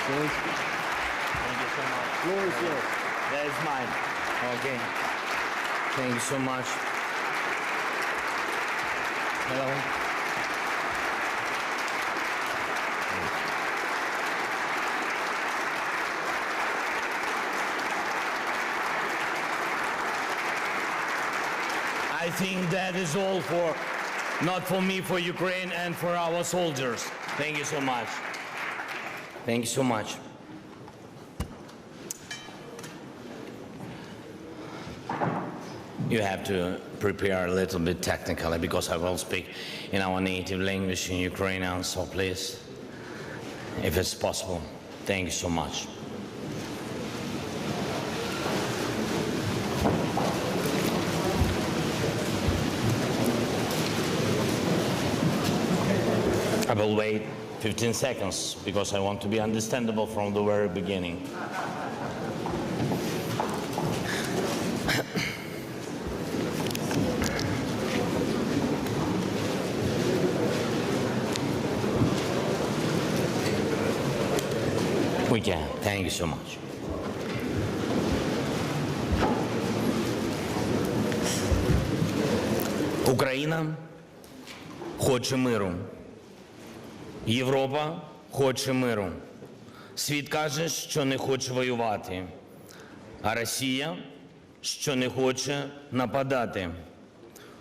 Zelensky. Thank you so much. Floor is yours. That is mine. Okay. Thank you so much. Hello. I think that is all for, not for me, for Ukraine and for our soldiers. Thank you so much. Thank you so much. You have to prepare a little bit technically because I will speak in our native language in Ukrainian, so please, if it's possible, thank you so much. I will wait 15 seconds because I want to be understandable from the very beginning. We can. Thank you so much. Україна хоче миру. Європа хоче миру. Світ каже, що не хоче воювати. А Росія, що не хоче нападати.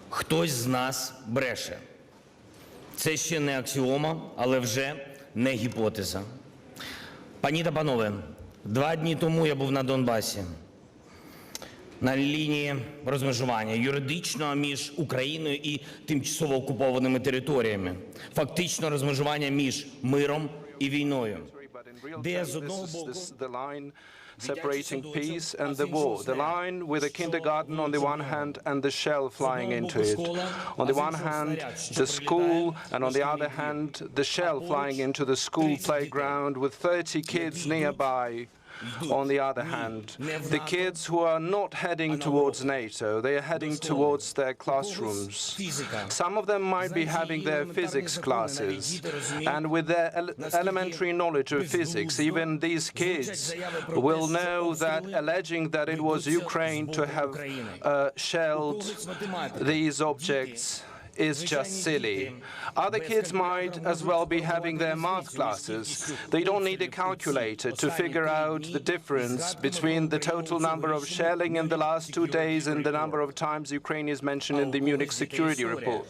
Хтось з нас бреше. Це ще не аксіома, але вже не гіпотеза. Пані та панове, 2 дні тому я був на Донбасі, на лінії розмежування юридично між Україною і тимчасово окупованими територіями. Фактично розмежування між миром і війною. Де з одного боку separating peace and the war. The line with a kindergarten on the one hand and the shell flying into it. On the one hand, the school, and on the other hand, the shell flying into the school playground with 30 kids nearby. On the other hand, the kids who are not heading towards NATO, they are heading towards their classrooms. Some of them might be having their physics classes, and with their elementary knowledge of physics, even these kids will know that alleging that it was Ukraine to have shelled these objects is just silly. Other kids might as well be having their math classes. They don't need a calculator to figure out the difference between the total number of shelling in the last 2 days and the number of times Ukraine is mentioned in the Munich security report.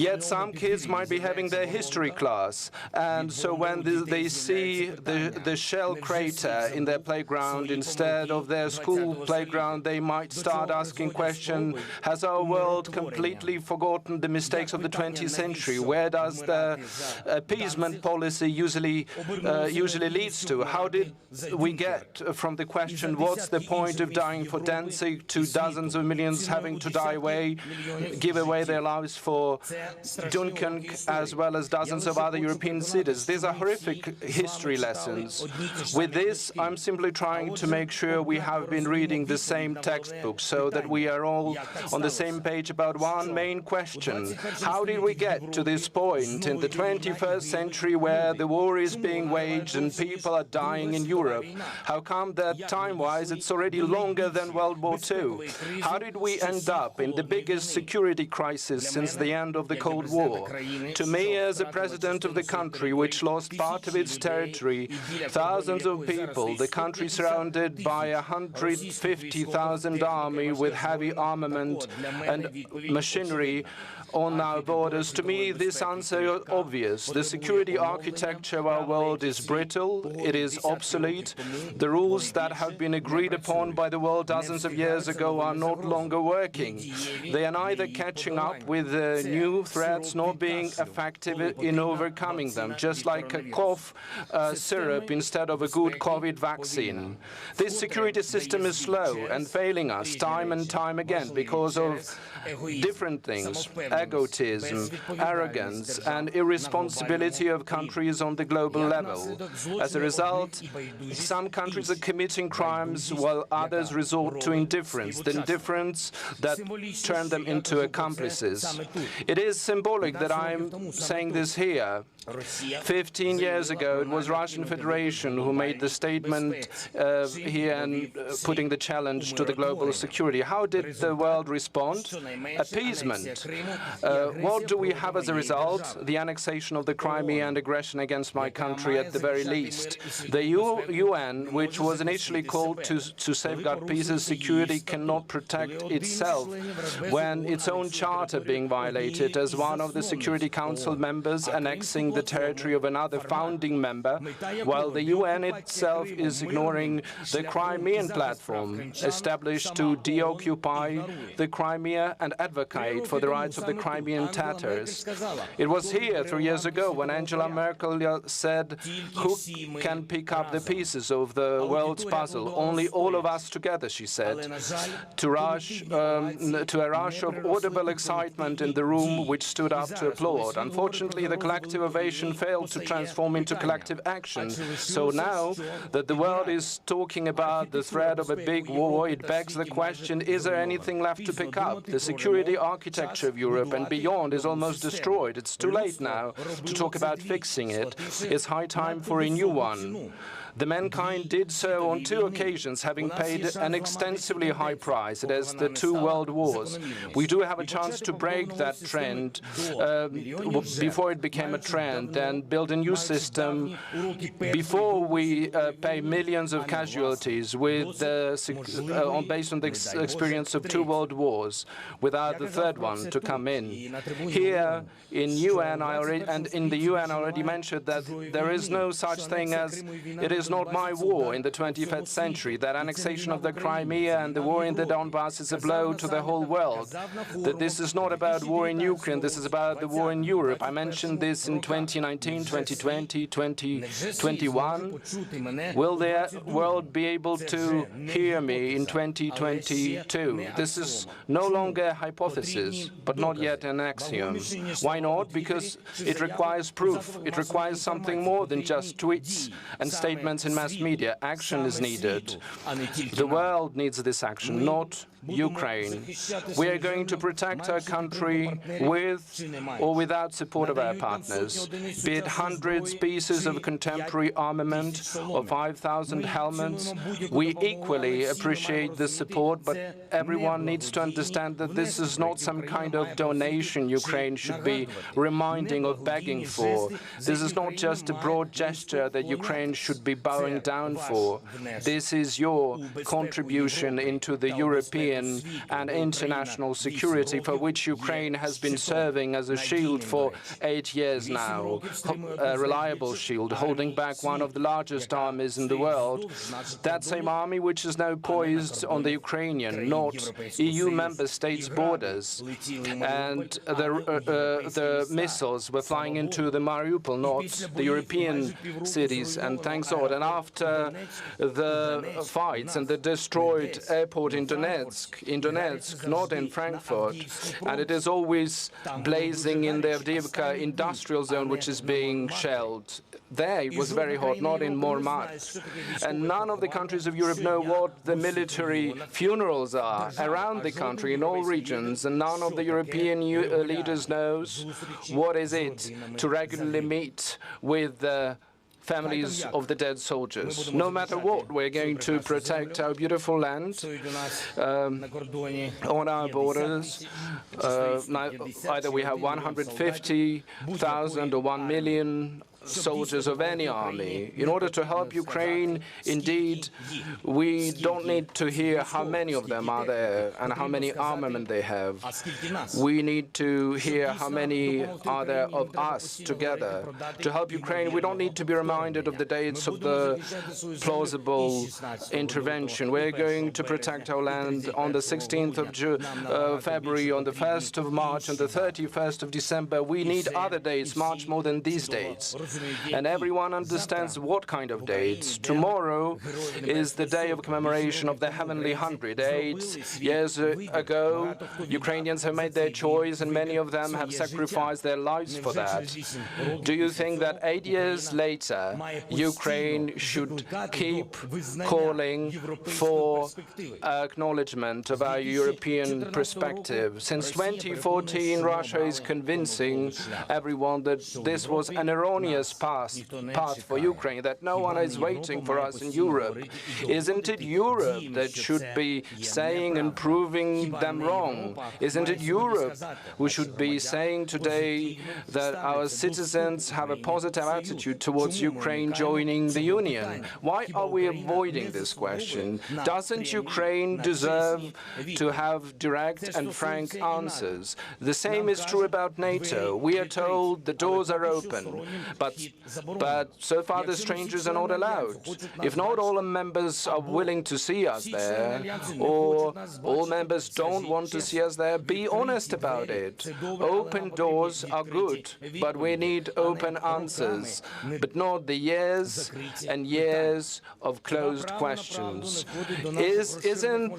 Yet some kids might be having their history class, and so when they see the shell crater in their playground instead of their school playground, they might start asking questions, has our world completely forgotten the mistakes of the 20th century? Where does the appeasement policy usually leads to? How did we get from the question, what's the point of dying for Danzig, to dozens of millions having to give away their lives for Dunkirk, as well as dozens of other European cities? These are horrific history lessons. With this, I'm simply trying to make sure we have been reading the same textbook so that we are all on the same page about one main question. How did we get to this point in the 21st century where the war is being waged and people are dying in Europe? How come that time-wise it's already longer than World War II? How did we end up in the biggest security crisis since the end of the Cold War? To me, as a president of the country which lost part of its territory, thousands of people, the country surrounded by a 150,000 army with heavy armament and machinery on our borders, to me this answer is obvious. The security architecture of our world is brittle, it is obsolete. The rules that have been agreed upon by the world dozens of years ago are no longer working. They are neither catching up with new threats nor being effective in overcoming them, just like a cough syrup instead of a good COVID vaccine. This security system is slow and failing us time and time again because of different things: egotism, arrogance, and irresponsibility of countries on the global level. As a result, some countries are committing crimes while others resort to indifference, the indifference that turn them into accomplices. It is symbolic that I'm saying this here. 15 years ago, it was Russian Federation who made the statement here and putting the challenge to the global security. How did the world respond? Appeasement. What do we have as a result? The annexation of the Crimea and aggression against my country at the very least. The UN, which was initially called to safeguard peace and security, cannot protect itself when its own charter being violated as one of the Security Council members annexing the territory of another founding member, while the UN itself is ignoring the Crimean platform established to deoccupy the Crimea and advocate for the rights of the Crimean Tatars. It was here 3 years ago when Angela Merkel said, "Who can pick up the pieces of the world's puzzle? Only all of us together," she said, to a rush of audible excitement in the room which stood up to applaud. Unfortunately, the collective ovation failed to transform into collective action. So now that the world is talking about the threat of a big war, it begs the question, is there anything left to pick up? The security architecture of Europe and beyond is almost destroyed. It's too late now to talk about fixing it. It's high time for a new one. The mankind did so on 2 occasions, having paid an extensively high price. It is the 2 world wars. We do have a chance to break that trend before it became a trend and build a new system before we pay millions of casualties based on the experience of 2 world wars, without the 3rd one to come in. Here in UN, I already mentioned that there is no such thing as it is not my war in the 21st century, that annexation of the Crimea and the war in the Donbass is a blow to the whole world, that this is not about war in Ukraine, this is about the war in Europe. I mentioned this in 2019, 2020, 2021. Will the world be able to hear me in 2022? This is no longer a hypothesis, but not yet an axiom. Why not? Because it requires proof. It requires something more than just tweets and statements in mass media. Action is needed. The world needs this action, not Ukraine. We are going to protect our country with or without support of our partners, be it hundreds pieces of contemporary armament or 5,000 helmets. We equally appreciate the support, but everyone needs to understand that this is not some kind of donation Ukraine should be reminding or begging for. This is not just a broad gesture that Ukraine should be bowing down for. This is your contribution into the European and international security for which Ukraine has been serving as a shield for 8 years now, a reliable shield, holding back one of the largest armies in the world. That same army which is now poised on the Ukrainian, not EU member states' borders. And the missiles were flying into the Mariupol, not the European cities. And thanks God. And after the fights and the destroyed airport in Donetsk, not in Frankfurt, and it is always blazing in the Avdiivka industrial zone, which is being shelled. There it was very hot, not in Mormat. And none of the countries of Europe know what the military funerals are around the country in all regions, and none of the European leaders knows what is it to regularly meet with the families of the dead soldiers. No matter what, we're going to protect our beautiful land on our borders. Either we have 150,000 or 1 million soldiers of any army. In order to help Ukraine, indeed, we don't need to hear how many of them are there and how many armament they have. We need to hear how many are there of us together. To help Ukraine, we don't need to be reminded of the dates of the plausible intervention. We're going to protect our land on the 16th of February, on the 1st of March, and the 31st of December. We need other dates, much more than these dates. And everyone understands what kind of dates. Tomorrow is the day of commemoration of the Heavenly 100. 8 years ago, Ukrainians have made their choice, and many of them have sacrificed their lives for that. Do you think that 8 years later, Ukraine should keep calling for acknowledgement of our European perspective? Since 2014, Russia is convincing everyone that this was an erroneous path for Ukraine, that no one is waiting for us in Europe. Isn't it Europe that should be saying and proving them wrong? Isn't it Europe who should be saying today that our citizens have a positive attitude towards Ukraine joining the Union? Why are we avoiding this question? Doesn't Ukraine deserve to have direct and frank answers? The same is true about NATO. We are told the doors are open, but so far the strangers are not allowed. If not all members are willing to see us there, or all members don't want to see us there, be honest about it. Open doors are good, but we need open answers, but not the years and years of closed questions. Isn't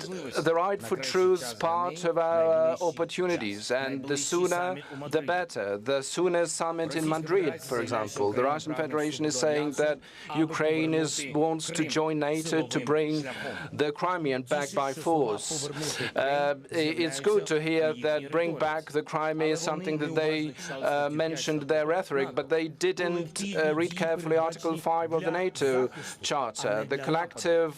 the right for truth part of our opportunities? And the sooner, the better. The sooner summit in Madrid, for example. The Russian Federation is saying that Ukraine wants to join NATO to bring the Crimean back by force. It's good to hear that bring back the Crimea is something that they mentioned their rhetoric, but they didn't read carefully Article 5 of the NATO Charter. The collective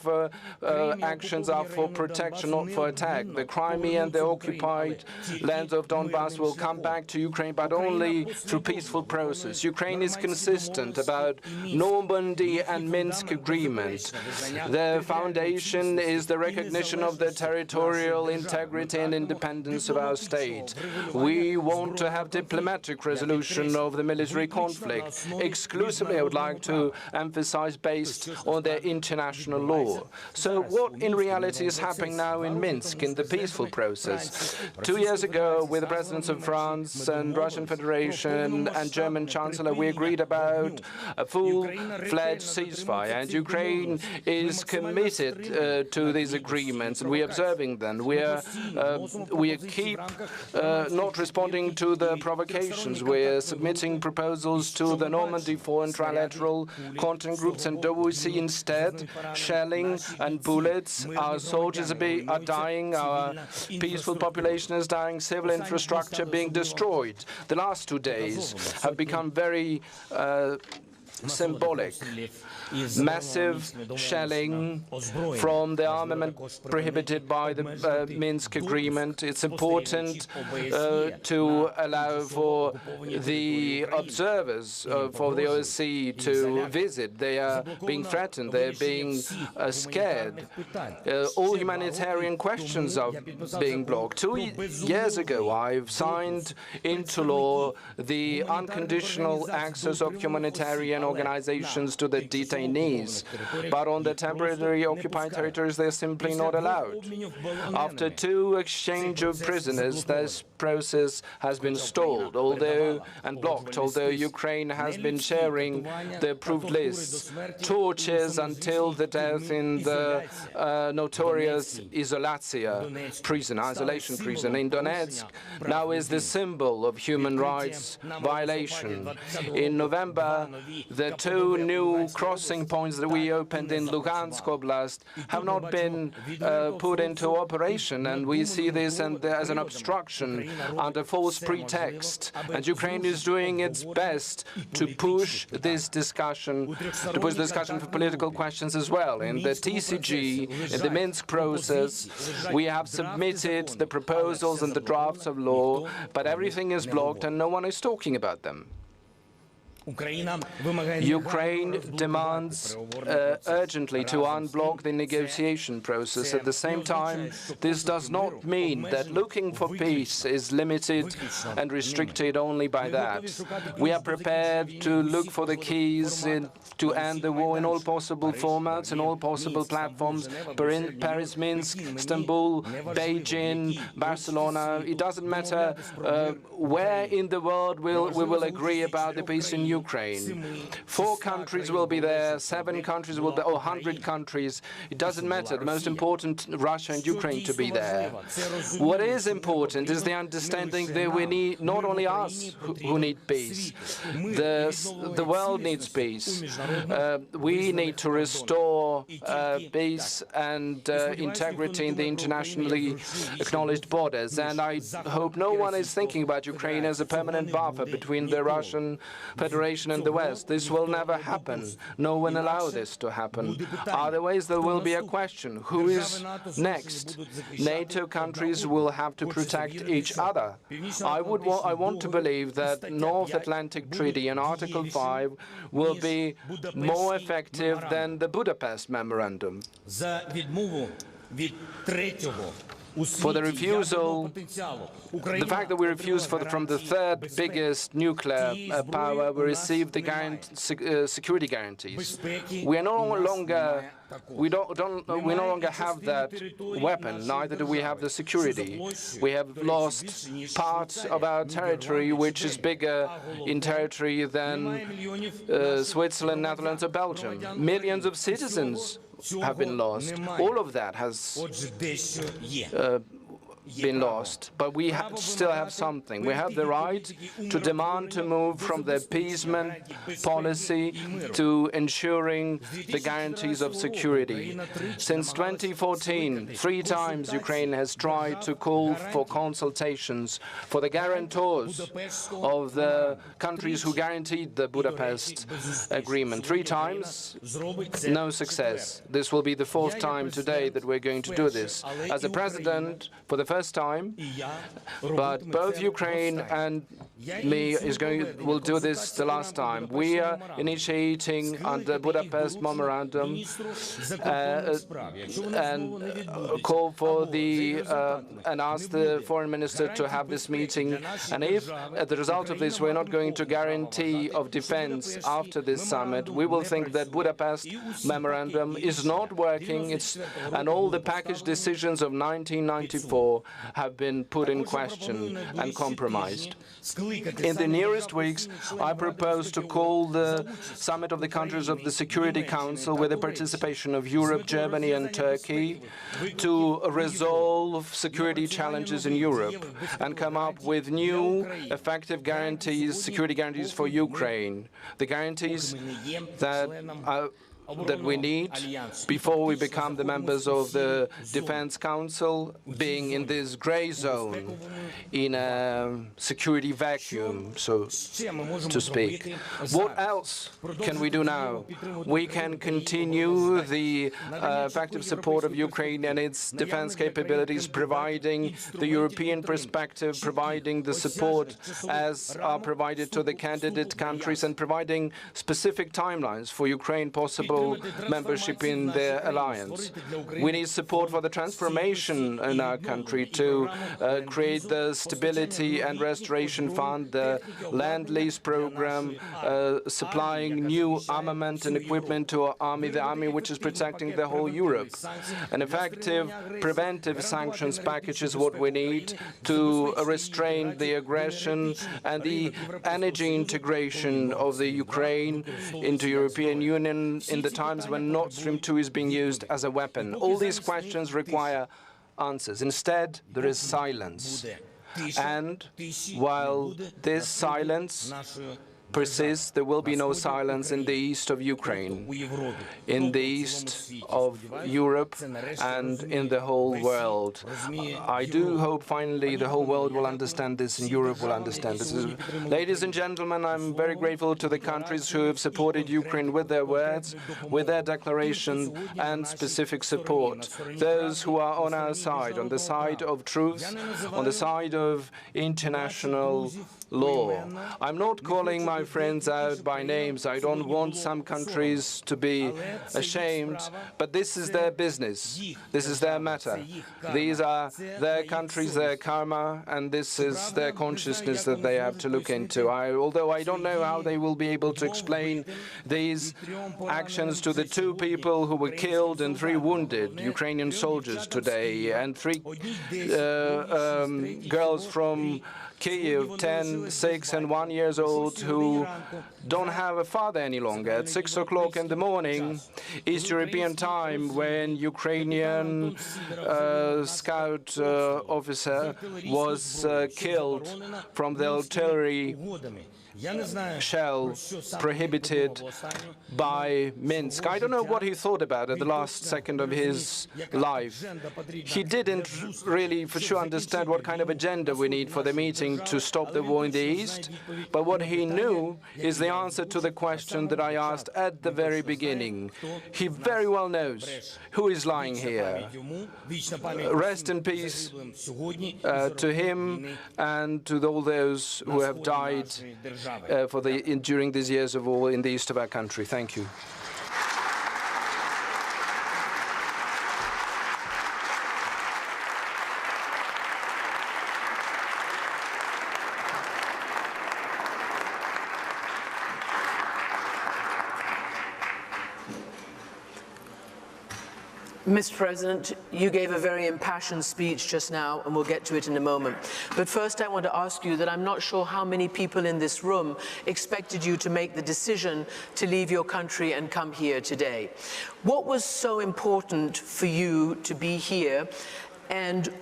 actions are for protection, not for attack. The Crimea and the occupied lands of Donbass will come back to Ukraine, but only through peaceful process. Ukraine is consistent about Normandy and Minsk agreement. The foundation is the recognition of the territorial integrity and independence of our state. We want to have diplomatic resolution of the military conflict, exclusively, I would like to emphasize, based on their international law. So what in reality is happening now in Minsk in the peaceful process? 2 years ago, with the presidents of France and Russian Federation and German Chancellor, we agreed about a full-fledged ceasefire, and Ukraine is committed to these agreements, and we are observing them. We keep not responding to the provocations. We're submitting proposals to the Normandy Foreign Trilateral contact groups, and do we see instead shelling and bullets? Our soldiers are dying, our peaceful population is dying, civil infrastructure being destroyed. The last 2 days have become very symbolic. Massive shelling from the armament prohibited by the Minsk agreement. It's important to allow for the observers for the OSCE to visit. They are being threatened. They're being scared. All humanitarian questions are being blocked. 2 years ago, I've signed into law the unconditional access of humanitarian organizations to the detainees. But on the temporarily occupied territories, they're simply not allowed. After 2 exchange of prisoners, this process has been stalled, and blocked, although Ukraine has been sharing the approved lists. Tortures until the death in the notorious isolation prison in Donetsk now is the symbol of human rights violation. In November, the 2 new crossing points that we opened in Luhansk Oblast have not been put into operation, and we see this as an obstruction under false pretext. And Ukraine is doing its best to push this discussion, for political questions as well. In the TCG, in the Minsk process, we have submitted the proposals and the drafts of law, but everything is blocked and no one is talking about them. Ukraine demands urgently to unblock the negotiation process. At the same time, this does not mean that looking for peace is limited and restricted only by that. We are prepared to look for the keys to end the war in all possible formats, in all possible platforms: Paris, Minsk, Istanbul, Beijing, Barcelona. It doesn't matter where in the world we will agree about the peace in Ukraine. 4 countries will be there, 7 countries will be, or 100 countries. It doesn't matter. The most important, Russia and Ukraine to be there. What is important is the understanding that we need not only us who need peace. The world needs peace. We need to restore peace and integrity in the internationally acknowledged borders. And I hope no one is thinking about Ukraine as a permanent buffer between the Russian Federation and the West. This will never happen. No one allow this to happen. Otherwise, there will be a question: who is next? NATO countries will have to protect each other. I want to believe that North Atlantic Treaty and Article 5 will be more effective than the Budapest Memorandum. For the refusal, the fact that we refused from the third biggest nuclear power, we received the security guarantees. We are no longer, we no longer have that weapon. Neither do we have the security. We have lost parts of our territory, which is bigger in territory than Switzerland, Netherlands, or Belgium. Millions of citizens have been lost. All of that has been lost, but we still have something. We have the right to demand to move from the appeasement policy to ensuring the guarantees of security. Since 2014, 3 times Ukraine has tried to call for consultations for the guarantors of the countries who guaranteed the Budapest Agreement. 3 times, no success. This will be the 4th time today that we're going to do this. As a president, for the first time, but both Ukraine and me will do this the last time. We are initiating under Budapest Memorandum and call for and ask the foreign minister to have this meeting. And if, as the result of this, we're not going to guarantee of defense after this summit, we will think that Budapest Memorandum is not working, and all the package decisions of 1994 have been put in question and compromised. In the nearest weeks, I propose to call the summit of the countries of the Security Council with the participation of Europe, Germany and Turkey to resolve security challenges in Europe and come up with new effective guarantees, security guarantees for Ukraine, the guarantees that we need before we become the members of the Defense Council, being in this gray zone, in a security vacuum, so to speak. What else can we do now? We can continue the effective support of Ukraine and its defense capabilities, providing the European perspective, providing the support as are provided to the candidate countries, and providing specific timelines for Ukraine possible membership in the alliance. We need support for the transformation in our country to create the Stability and Restoration Fund, the Land Lease Program, supplying new armament and equipment to our army, the army which is protecting the whole Europe. An effective preventive sanctions package is what we need to restrain the aggression and the energy integration of the Ukraine into European Union in the times when Nord Stream 2 is being used as a weapon. All these questions require answers. Instead, there is silence. And while this silence persists, there will be no silence in the east of Ukraine, in the east of Europe, and in the whole world. I do hope finally the whole world will understand this and Europe will understand this. Ladies and gentlemen, I'm very grateful to the countries who have supported Ukraine with their words, with their declaration and specific support. Those who are on our side, on the side of truth, on the side of international law. I'm not calling my friends out by names. I don't want some countries to be ashamed, but this is their business. This is their matter. These are their countries, their karma, and this is their consciousness that they have to look into. Although I don't know how they will be able to explain these actions to the 2 people who were killed and 3 wounded Ukrainian soldiers today, and 3 girls from Kyiv, 10, 6, and 1 years old, who don't have a father any longer. At 6 o'clock in the morning, East European time, when Ukrainian scout officer was killed from the artillery shell prohibited by Minsk. I don't know what he thought about at the last second of his life. He didn't really for sure understand what kind of agenda we need for the meeting to stop the war in the East, but what he knew is the answer to the question that I asked at the very beginning. He very well knows who is lying here. Rest in peace to him and to all those who have died during these years of war in the east of our country. Thank you. Mr. President, you gave a very impassioned speech just now, and we'll get to it in a moment. But first, I want to ask you that I'm not sure how many people in this room expected you to make the decision to leave your country and come here today. What was so important for you to be here, and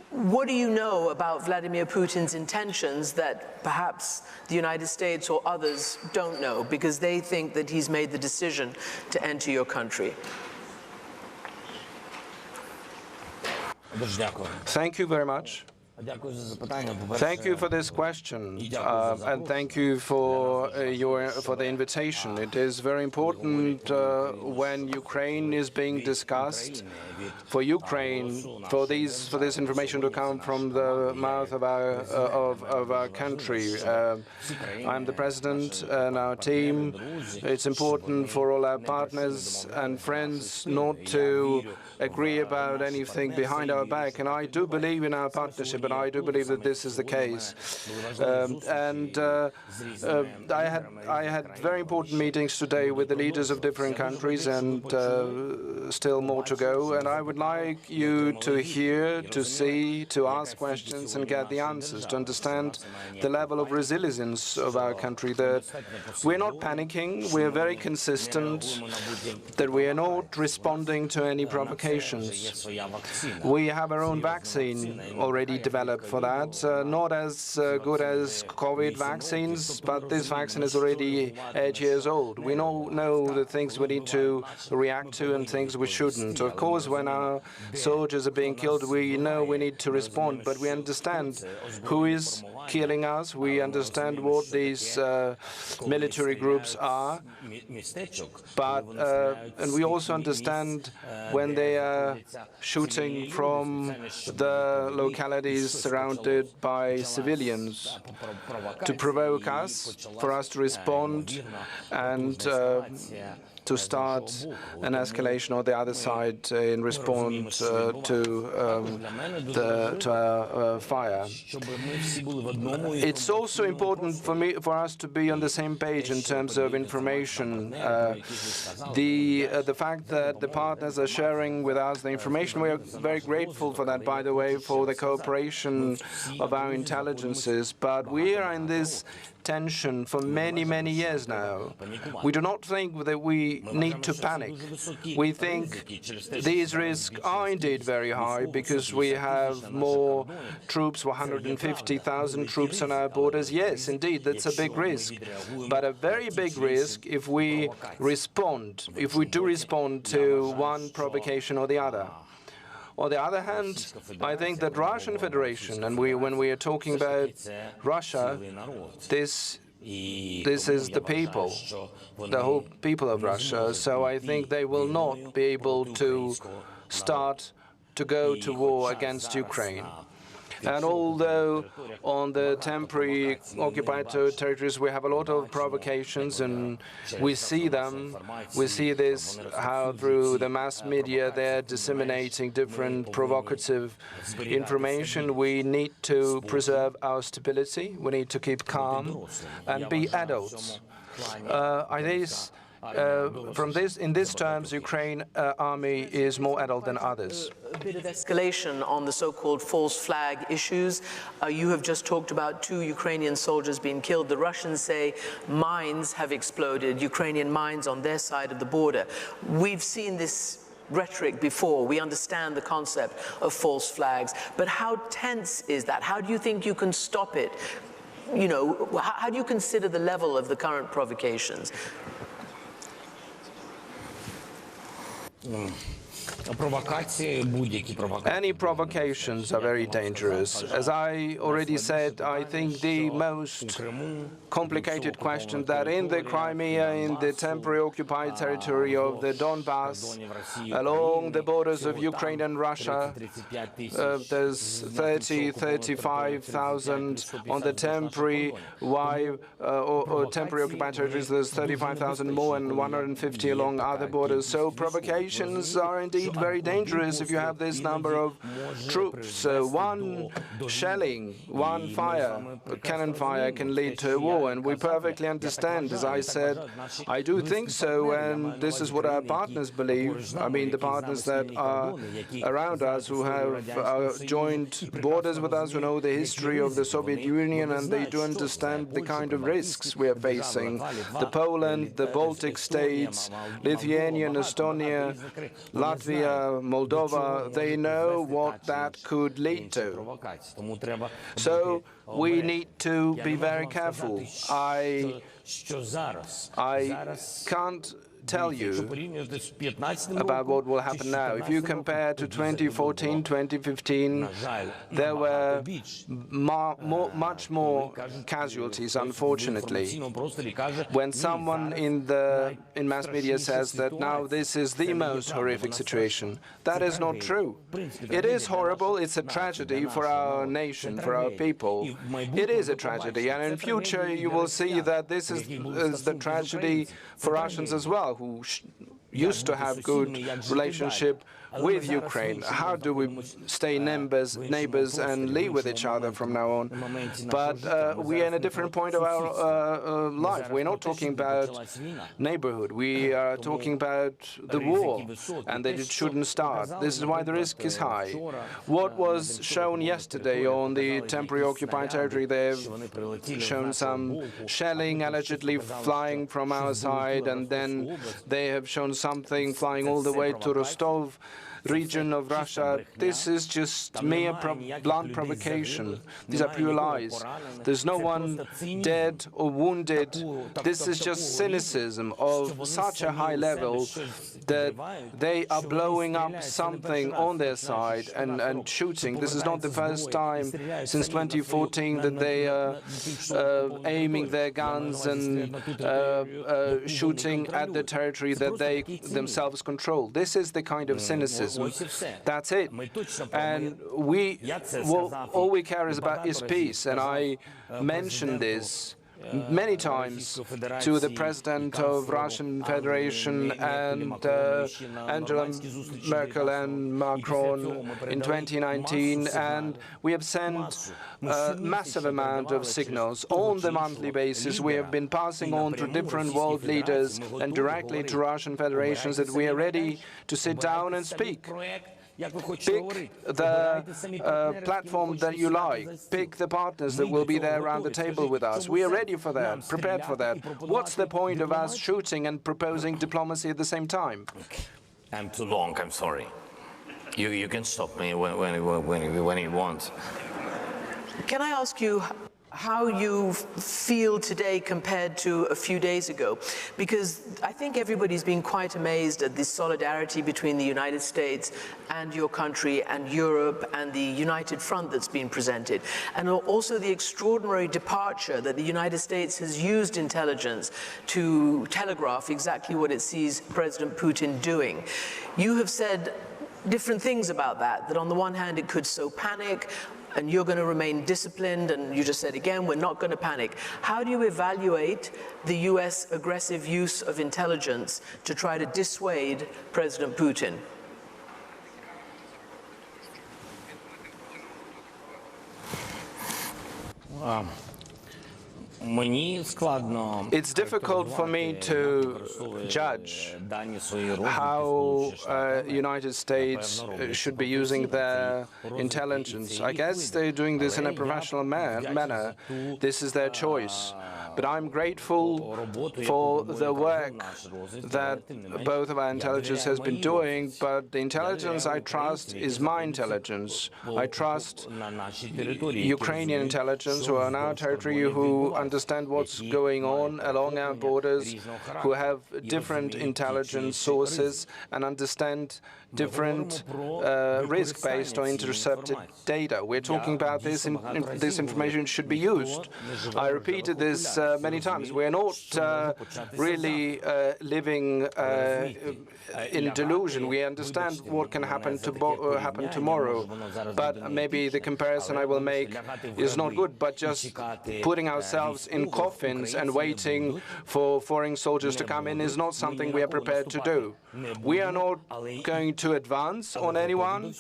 what do you know about Vladimir Putin's intentions that perhaps the United States or others don't know, because they think that he's made the decision to enter your country? Thank you very much. Thank you for this question, and thank you for the invitation. It is very important when Ukraine is being discussed, for Ukraine, for this information to come from the mouth of our country. I'm the president and our team. It's important for all our partners and friends not to agree about anything behind our back, and I do believe in our partnership, and I do believe that this is the case. I had very important meetings today with the leaders of different countries, and still more to go. And I would like you to hear, to see, to ask questions and get the answers, to understand the level of resilience of our country, that we're not panicking, we're very consistent, that we are not responding to any provocations. We have our own vaccine already developed for that, not as good as COVID vaccines, but this vaccine is already 8 years old. We know the things we need to react to and things we shouldn't. Of course, when our soldiers are being killed, we know we need to respond, but we understand who is killing us. We understand what these military groups are, but and we also understand when they are shooting from the localities surrounded by civilians to provoke us, for us to respond and to start an escalation on the other side in response to our fire. It's also important for us to be on the same page in terms of information. The fact that the partners are sharing with us the information, we are very grateful for that, by the way, for the cooperation of our intelligences. But we are in this tension for many, many years now. We do not think that we need to panic. We think these risks are indeed very high because we have more troops, 150,000 troops on our borders. Yes, indeed, that's a big risk. But a very big risk if we do respond to one provocation or the other. On the other hand, I think that Russian Federation, and when we are talking about Russia, this is the people, the whole people of Russia. So I think they will not be able to start to go to war against Ukraine. And although on the temporary occupied territories we have a lot of provocations, and we see this, how through the mass media they're disseminating different provocative information, we need to preserve our stability, we need to keep calm and be adults. in these terms, Ukraine army is more adult than others. A bit of escalation on the so-called false flag issues. You have just talked about 2 Ukrainian soldiers being killed. The Russians say mines have exploded, Ukrainian mines on their side of the border. We've seen this rhetoric before. We understand the concept of false flags. But how tense is that? How do you think you can stop it? You know, how do you consider the level of the current provocations? Any provocations are very dangerous. As I already said, I think the most complicated question that in the Crimea, in the temporary occupied territory of the Donbass, along the borders of Ukraine and Russia, there's 35,000 on the temporary temporary occupied territories. There's 35,000 more and 150 along other borders. So provocations are indeed very dangerous if you have this number of troops. One shelling, one fire, cannon fire can lead to a war, and we perfectly understand. As I said, I do think so, and this is what our partners believe. I mean, the partners that are around us, who have joined borders with us, who know the history of the Soviet Union, and they do understand the kind of risks we are facing. The Poland, the Baltic states, Lithuania, Estonia, Latvia, Moldova, they know what that could lead to. So we need to be very careful. I can't tell you about what will happen now. If you compare to 2014, 2015, there were much more casualties, unfortunately. When someone in mass media says that now this is the most horrific situation, that is not true. It is horrible, it's a tragedy for our nation, for our people. It is a tragedy, and in future you will see that this is the tragedy for Russians as well, who used to have good relationship with Ukraine. How do we stay neighbors and live with each other from now on? But we are in a different point of our life. We're not talking about neighborhood. We are talking about the war, and that it shouldn't start. This is why the risk is high. What was shown yesterday on the temporary occupied territory, they've shown some shelling allegedly flying from our side, and then they have shown something flying all the way to Rostov region of Russia. This is just mere blunt provocation. These are pure lies. There's no one dead or wounded. This is just cynicism of such a high level that they are blowing up something on their side and shooting. This is not the first time since 2014 that they are aiming their guns and shooting at the territory that they themselves control. This is the kind of cynicism. That's it. And all we care about is peace. And I mentioned this many times to the President of Russian Federation and Angela Merkel and Macron in 2019, and we have sent a massive amount of signals. On the monthly basis, we have been passing on to different world leaders and directly to Russian federations that we are ready to sit down and speak. Pick the platform that you like. Pick the partners that will be there around the table with us. We are ready for that, prepared for that. What's the point of us shooting and proposing diplomacy at the same time? I'm too long, I'm sorry. You can stop me when you want. Can I ask you how you feel today compared to a few days ago? Because I think everybody's been quite amazed at the solidarity between the United States and your country and Europe and the united front that's been presented, and also the extraordinary departure that the United States has used intelligence to telegraph exactly what it sees President Putin doing. You have said different things about that on the one hand it could sow panic, and you're going to remain disciplined, and you just said again, we're not going to panic. How do you evaluate the US aggressive use of intelligence to try to dissuade President Putin? It's difficult for me to judge how United States should be using their intelligence. I guess they're doing this in a professional manner. This is their choice. But I'm grateful for the work that both of our intelligence has been doing, but the intelligence I trust is my intelligence. I trust Ukrainian intelligence who are on our territory, who understand what's going on along our borders, who have different intelligence sources and understand different risk based on intercepted data. We're talking about this, this information should be used. I repeated this many times. We're not really living in delusion. We understand what can happen tomorrow, but maybe the comparison I will make is not good, but just putting ourselves in coffins and waiting for foreign soldiers to come in is not something we are prepared to do. We are not going to advance on anyone,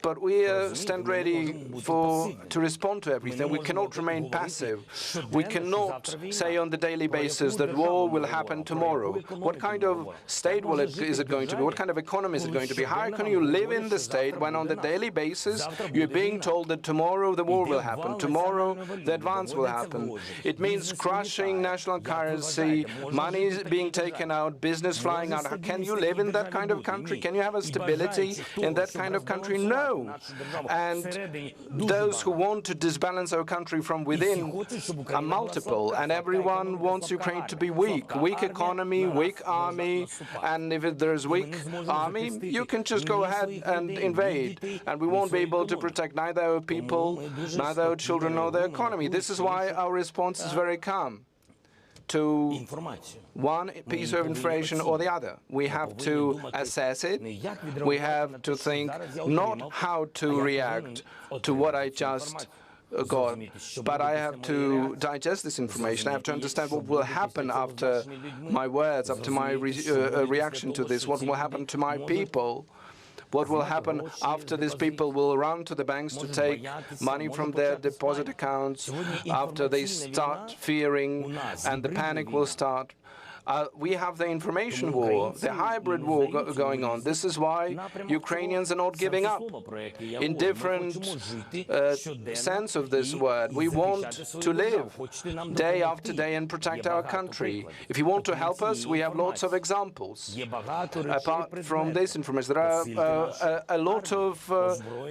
but we stand ready to respond to everything. We cannot remain passive. We cannot say on the daily basis that war will happen tomorrow. What kind of state is it going to be? What kind of economy is it going to be? How can you live in the state when on the daily basis you're being told that tomorrow the war will happen, tomorrow the advance will happen? It means crushing national currency, money being taken out, business flying out. Can you live in that kind of country? Can you have a stability in that kind of country? No. And those who want to disbalance our country from within are multiple, and everyone wants Ukraine to be weak. Weak economy, weak army, and if there's weak army, you can just go ahead and invade, and we won't be able to protect neither our people, neither our children, nor the economy. This is why our response is very calm to one piece of information or the other. We have to assess it. We have to think not how to react to what I just got, but I have to digest this information. I have to understand what will happen after my words, after my reaction to this, what will happen to my people. What will happen after these people will run to the banks to take money from their deposit accounts, after they start fearing and the panic will start? We have the information war, the hybrid war going on. This is why Ukrainians are not giving up. In different sense of this word, we want to live day after day and protect our country. If you want to help us, we have lots of examples. Apart from this information, there are a lot of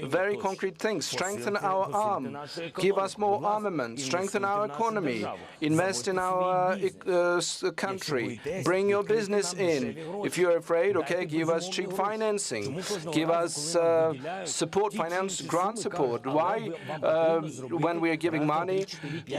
very concrete things. Strengthen our arm, give us more armament, strengthen our economy, invest in our country. Bring your business in. If you're afraid, okay, give us cheap financing. Give us support, grant support. Why, when we are giving money,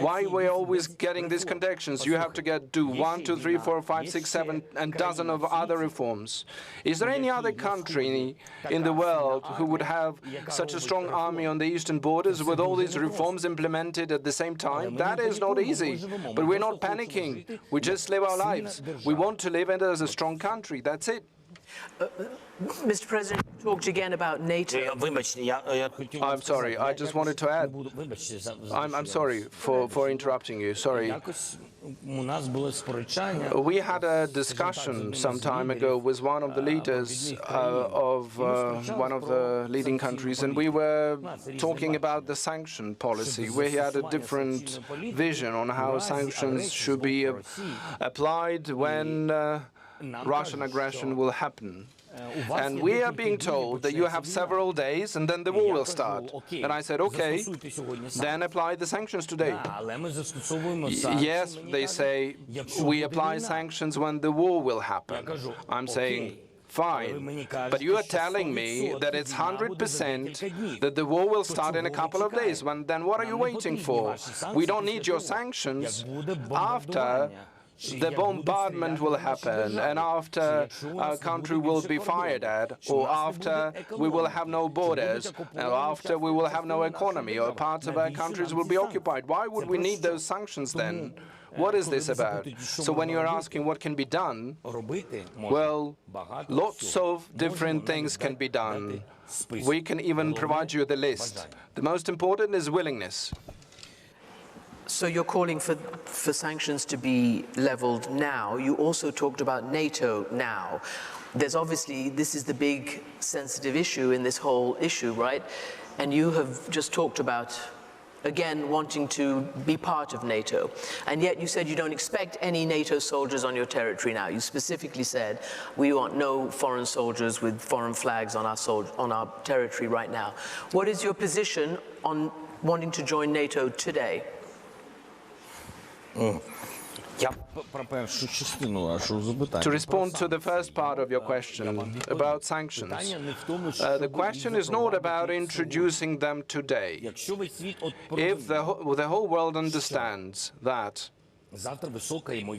why we're always getting these conditions? You have to do 1, 2, 3, 4, 5, 6, 7, and dozen of other reforms. Is there any other country in the world who would have such a strong army on the eastern borders with all these reforms implemented at the same time? That is not easy. But we're not panicking. We just live our lives. We want to live as a strong country. That's it. Mr. President, you talked again about NATO. I'm sorry. I just wanted to add. I'm sorry for interrupting you. Sorry. We had a discussion some time ago with one of the leaders of one of the leading countries, and we were talking about the sanction policy. We had a different vision on how sanctions should be applied when Russian aggression will happen. And we are being told that you have several days and then the war will start. And I said, okay, then apply the sanctions today. Yes, they say, we apply sanctions when the war will happen. I'm saying, fine, but you are telling me that it's 100% that the war will start in a couple of days. Then what are you waiting for? We don't need your sanctions after the bombardment will happen, and after our country will be fired at, or after we will have no borders, or after we will have no economy, or parts of our countries will be occupied. Why would we need those sanctions then? What is this about? So when you're asking what can be done, well, lots of different things can be done. We can even provide you the list. The most important is willingness. So you're calling for sanctions to be leveled now. You also talked about NATO now. There's obviously, this is the big sensitive issue in this whole issue, right? And you have just talked about, again, wanting to be part of NATO. And yet you said you don't expect any NATO soldiers on your territory now. You specifically said, we want no foreign soldiers with foreign flags on our territory right now. What is your position on wanting to join NATO today? To respond to the first part of your question about sanctions, the question is not about introducing them today. If the whole world understands that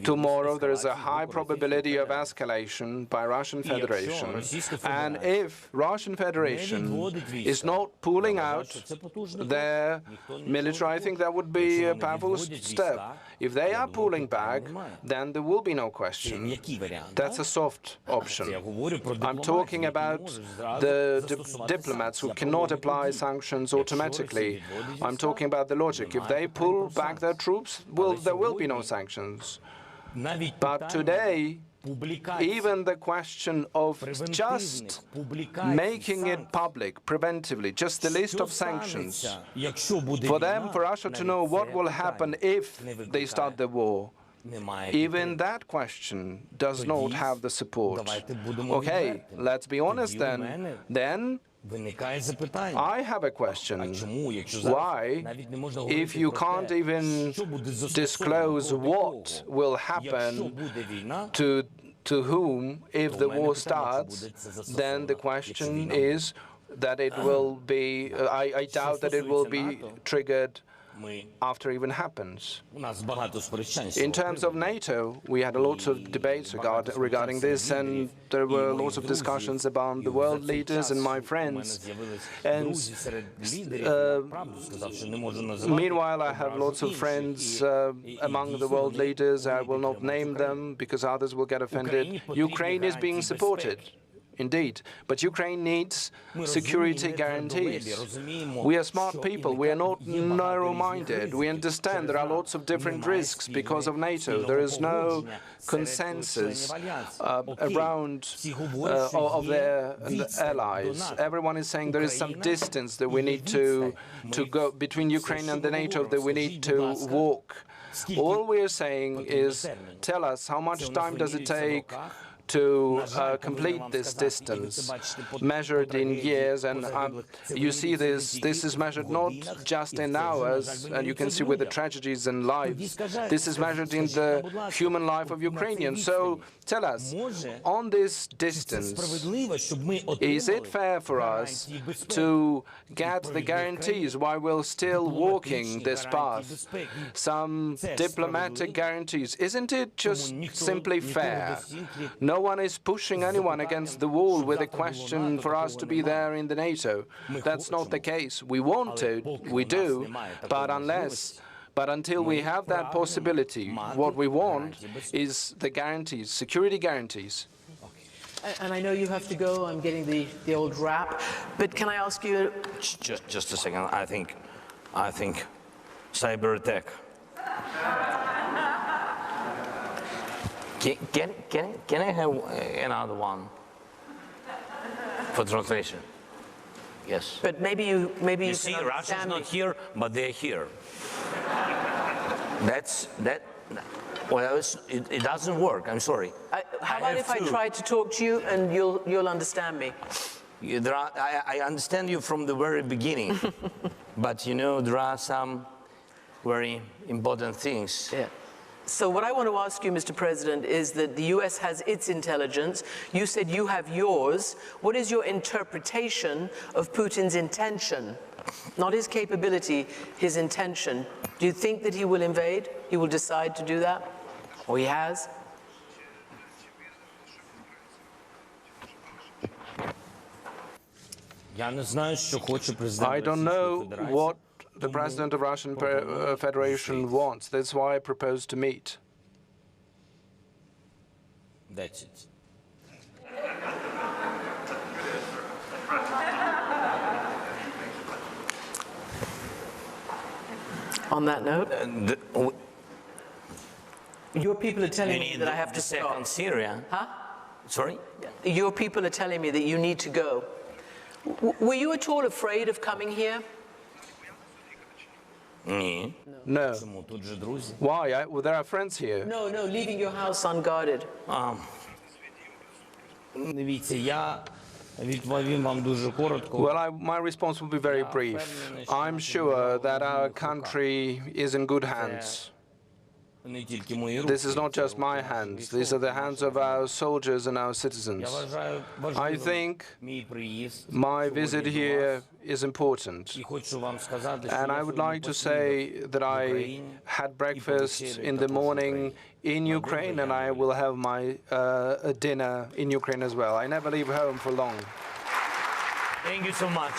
tomorrow there is a high probability of escalation by Russian Federation, and if Russian Federation is not pulling out their military, I think that would be a powerful step. If they are pulling back, then there will be no question. That's a soft option. I'm talking about the diplomats who cannot apply sanctions automatically. I'm talking about the logic. If they pull back their troops, there will be no sanctions. But today, even the question of just making it public preventively, just the list of sanctions, for Russia to know what will happen if they start the war, even that question does not have the support. Okay, let's be honest then I have a question. Why, if you can't even disclose what will happen to whom if the war starts, then the question is that it will be, I doubt that it will be triggered after it even happens. In terms of NATO, we had a lot of debates regarding this, and there were lots of discussions about the world leaders and my friends. And meanwhile, I have lots of friends among the world leaders. I will not name them because others will get offended. Ukraine is being supported. Indeed, but Ukraine needs security guarantees. We are smart people, we are not narrow-minded. We understand there are lots of different risks because of NATO. There is no consensus around of their allies. Everyone is saying there is some distance that we need to go between Ukraine and the NATO, that we need to walk. All we are saying is, tell us, how much time does it take to complete this distance, measured in years, and you see this is measured not just in hours, and you can see with the tragedies and lives. This is measured in the human life of Ukrainians. So tell us, on this distance, is it fair for us to get the guarantees while we're still walking this path? Some diplomatic guarantees. Isn't it just simply fair? No one is pushing anyone against the wall with a question for us to be there in the NATO. That's not the case. We want to, we do, but until we have that possibility, what we want is the guarantees, security guarantees. And I know you have to go. I'm getting the old rap. But can I ask you... Just a second. I think cyber attack. Can I have another one for translation? Yes. But maybe you see, Russia's not here, but they're here. Well, it doesn't work. I'm sorry. How about if I try to talk to you and you'll understand me? I understand you from the very beginning, but you know there are some very important things. Yeah. So what I want to ask you, Mr. President, is that the US has its intelligence. You said you have yours. What is your interpretation of Putin's intention? Not his capability, his intention. Do you think that he will invade? He will decide to do that? Or he has? I don't know what the President of Russian Federation wants. That's why I propose to meet. That's it. On that note, your people are telling You me need that I have the to stop. second Syria. Huh? Sorry? Your people are telling me that you need to go. Were you at all afraid of coming here? Ні. No. Чому? Тут же друзі. Why? Well, there are friends here. No, leaving your house unguarded. Дивіться, я відповім вам дуже коротко. Well, my response will be very brief. I'm sure that our country is in good hands. Не тільки мої руки. This is not just my hands. These are the hands of our soldiers and our citizens. Я вважаю I важливим think мій приїзд my visit сьогодні до here вас. is important. І хочу вам сказати, що And я I would сьогодні like to поснідав say that в I Україні had і breakfast повечеряв in the також в morning Україні. in Ukraine, and I will have my dinner in Ukraine as well. I never leave home for long. Thank you so much.